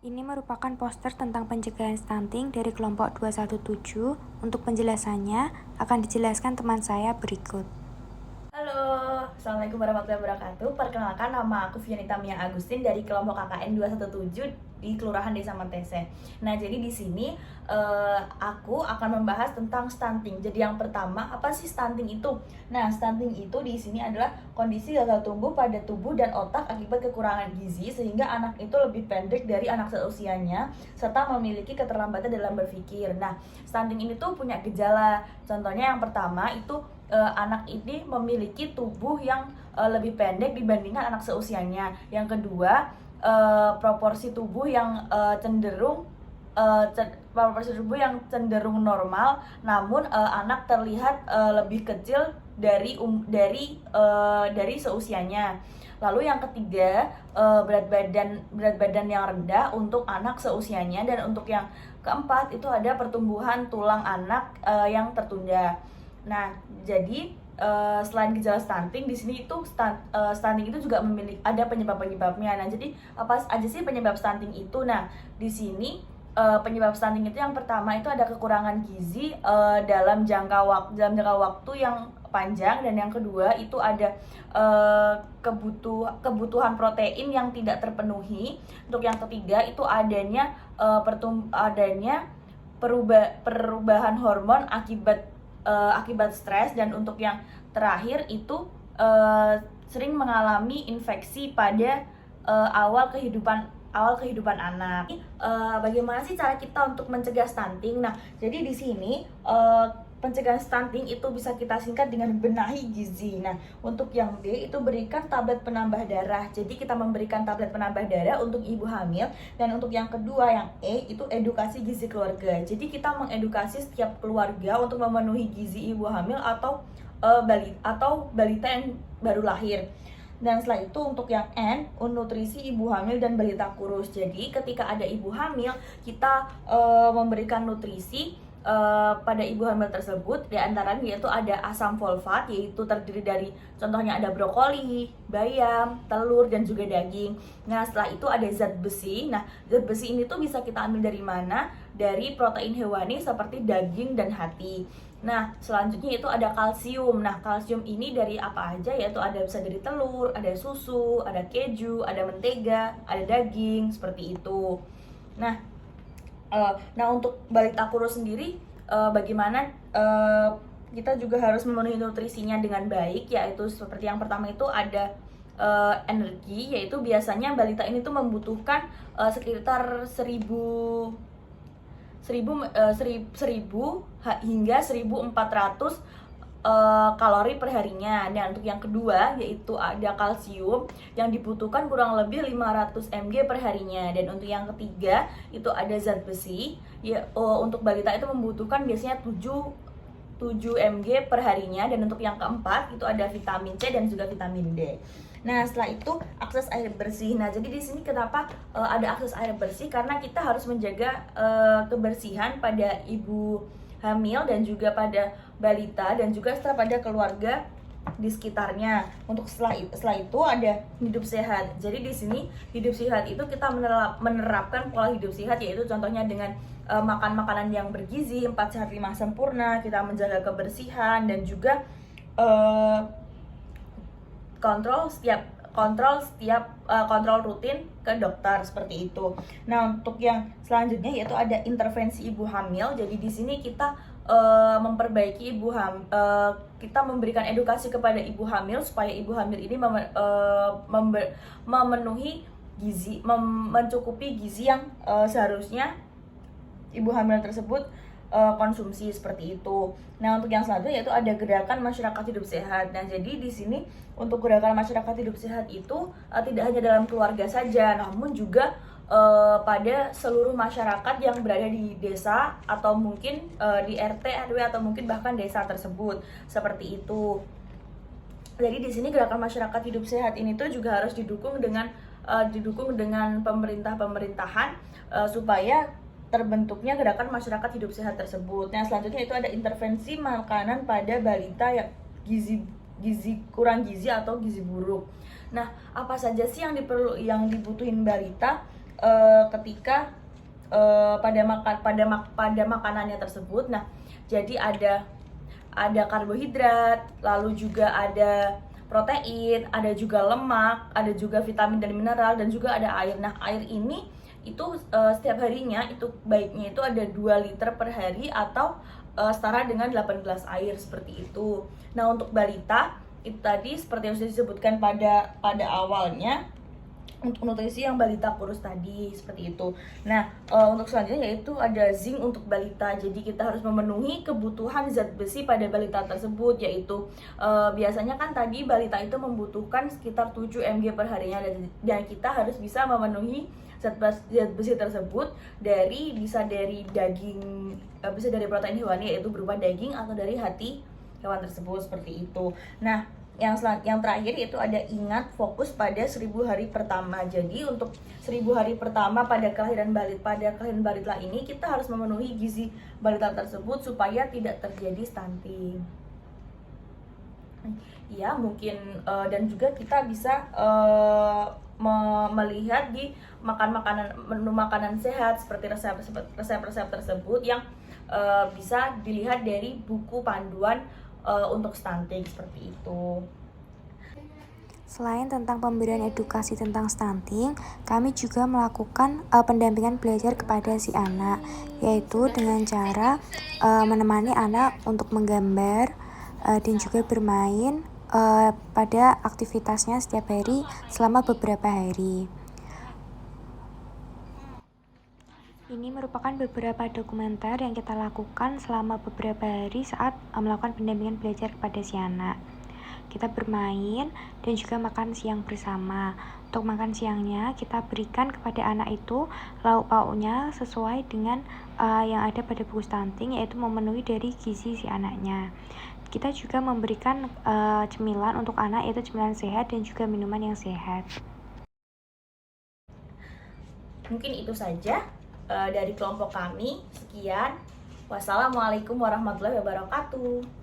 Ini merupakan poster tentang pencegahan stunting dari kelompok 217. Untuk penjelasannya, akan dijelaskan teman saya berikut. Halo, Assalamualaikum warahmatullahi wabarakatuh. Perkenalkan, nama aku Fianita Mia Agustin dari kelompok KKN 217 di Kelurahan Desa Mentese. Nah, jadi di sini aku akan membahas tentang stunting. Jadi yang pertama, apa sih stunting itu? Nah, stunting itu di sini adalah kondisi gagal tumbuh pada tubuh dan otak akibat kekurangan gizi sehingga anak itu lebih pendek dari anak seusianya serta memiliki keterlambatan dalam berpikir. Nah, stunting ini tuh punya gejala. Contohnya yang pertama itu anak ini memiliki tubuh yang lebih pendek dibandingkan anak seusianya. Yang kedua, proporsi tubuh yang cenderung normal, namun anak terlihat lebih kecil dari seusianya. Lalu yang ketiga, berat badan yang rendah untuk anak seusianya, dan untuk yang keempat itu ada pertumbuhan tulang anak yang tertunda. Nah, jadi selain gejala stunting, di sini itu stunting itu juga memiliki ada penyebab-penyebabnya. Nah, jadi apa aja sih penyebab stunting itu? Nah, di sini penyebab stunting itu yang pertama itu ada kekurangan gizi dalam jangka waktu yang panjang, dan yang kedua itu ada kebutuhan protein yang tidak terpenuhi. Untuk yang ketiga itu adanya perubahan hormon akibat stres, dan untuk yang terakhir itu sering mengalami infeksi pada awal kehidupan anak. Bagaimana sih cara kita untuk mencegah stunting? Nah, jadi di sini pencegahan stunting itu bisa kita singkat dengan benahi gizi. Nah, untuk yang D itu berikan tablet penambah darah. Jadi kita memberikan tablet penambah darah untuk ibu hamil. Dan untuk yang kedua, yang E, itu edukasi gizi keluarga. Jadi kita mengedukasi setiap keluarga untuk memenuhi gizi ibu hamil atau balita yang baru lahir. Dan setelah itu untuk yang N, nutrisi ibu hamil dan balita kurus. Jadi ketika ada ibu hamil, kita memberikan nutrisi pada ibu hamil tersebut, di antaranya yaitu ada asam folfat, yaitu terdiri dari contohnya ada brokoli, bayam, telur, dan juga daging. Nah, setelah itu ada zat besi. Nah, zat besi ini tuh bisa kita ambil dari mana? Dari protein hewani seperti daging dan hati. Nah, selanjutnya itu ada kalsium. Nah, kalsium ini dari apa aja? Yaitu bisa dari telur, ada susu, ada keju, ada mentega, ada daging, seperti itu. Nah, untuk balita kurus sendiri, bagaimana kita juga harus memenuhi nutrisinya dengan baik, yaitu seperti yang pertama itu ada energi, yaitu biasanya balita ini tuh membutuhkan sekitar 1000 hingga 1400 kalori perharinya. Dan untuk yang kedua yaitu ada kalsium yang dibutuhkan kurang lebih 500 mg perharinya. Dan untuk yang ketiga itu ada zat besi. Untuk balita itu membutuhkan biasanya 7 mg perharinya. Dan untuk yang keempat itu ada vitamin C dan juga vitamin D. Nah, setelah itu akses air bersih. Nah, jadi di sini kenapa ada akses air bersih? Karena kita harus menjaga kebersihan pada ibu hamil dan juga pada balita, dan juga setelah pada keluarga di sekitarnya. Untuk setelah itu ada hidup sehat. Jadi di sini hidup sehat itu kita menerapkan pola hidup sehat, yaitu contohnya dengan makan makanan yang bergizi, 4 sehat 5 sempurna, kita menjaga kebersihan, dan juga kontrol rutin ke dokter, seperti itu. Nah, untuk yang selanjutnya yaitu ada intervensi ibu hamil. Jadi di sini kita memperbaiki kita memberikan edukasi kepada ibu hamil supaya ibu hamil ini memenuhi gizi, mencukupi gizi yang seharusnya ibu hamil tersebut konsumsi, seperti itu. Nah, untuk yang selanjutnya yaitu ada gerakan masyarakat hidup sehat. Nah, jadi di sini untuk gerakan masyarakat hidup sehat itu tidak hanya dalam keluarga saja, namun juga pada seluruh masyarakat yang berada di desa atau mungkin di RT, RW, atau mungkin bahkan desa tersebut, seperti itu. Jadi di sini gerakan masyarakat hidup sehat ini tuh juga harus didukung dengan pemerintahan supaya terbentuknya gerakan masyarakat hidup sehat tersebut. Nah, selanjutnya itu ada intervensi makanan pada balita yang kurang gizi atau gizi buruk. Nah, apa saja sih yang dibutuhin balita ketika pada makanannya tersebut. Nah, jadi ada karbohidrat, lalu juga ada protein, ada juga lemak, ada juga vitamin dan mineral, dan juga ada air. Nah, air ini itu setiap harinya itu baiknya itu ada 2 liter per hari atau setara dengan 8 gelas air seperti itu. Nah, untuk balita itu tadi seperti yang sudah disebutkan pada awalnya, untuk nutrisi yang balita kurus tadi seperti itu. Nah, untuk selanjutnya yaitu ada zinc untuk balita. Jadi kita harus memenuhi kebutuhan zat besi pada balita tersebut, yaitu biasanya kan tadi balita itu membutuhkan sekitar 7 mg per harinya, dan kita harus bisa memenuhi zat besi tersebut bisa dari daging, bisa dari protein hewani yaitu berupa daging, atau dari hati hewan tersebut seperti itu. Nah, yang terakhir yaitu ada ingat fokus pada 1000 hari pertama. Jadi untuk 1000 hari pertama pada kelahiran balita ini kita harus memenuhi gizi balita tersebut supaya tidak terjadi stunting. Ya, mungkin dan juga kita bisa melihat di menu makanan sehat seperti resep-resep tersebut yang bisa dilihat dari buku panduan untuk stunting seperti itu. Selain tentang pemberian edukasi tentang stunting, kami juga melakukan pendampingan belajar kepada si anak, yaitu dengan cara menemani anak untuk menggambar dan juga bermain pada aktivitasnya setiap hari selama beberapa hari. Ini merupakan beberapa dokumenter yang kita lakukan selama beberapa hari saat melakukan pendampingan belajar kepada si anak. Kita bermain dan juga makan siang bersama. Untuk makan siangnya kita berikan kepada anak itu lauk pauknya sesuai dengan yang ada pada buku stunting, yaitu memenuhi dari gizi si anaknya. Kita juga memberikan cemilan untuk anak, yaitu cemilan sehat dan juga minuman yang sehat. Mungkin itu saja dari kelompok kami. Sekian. Wassalamualaikum warahmatullahi wabarakatuh.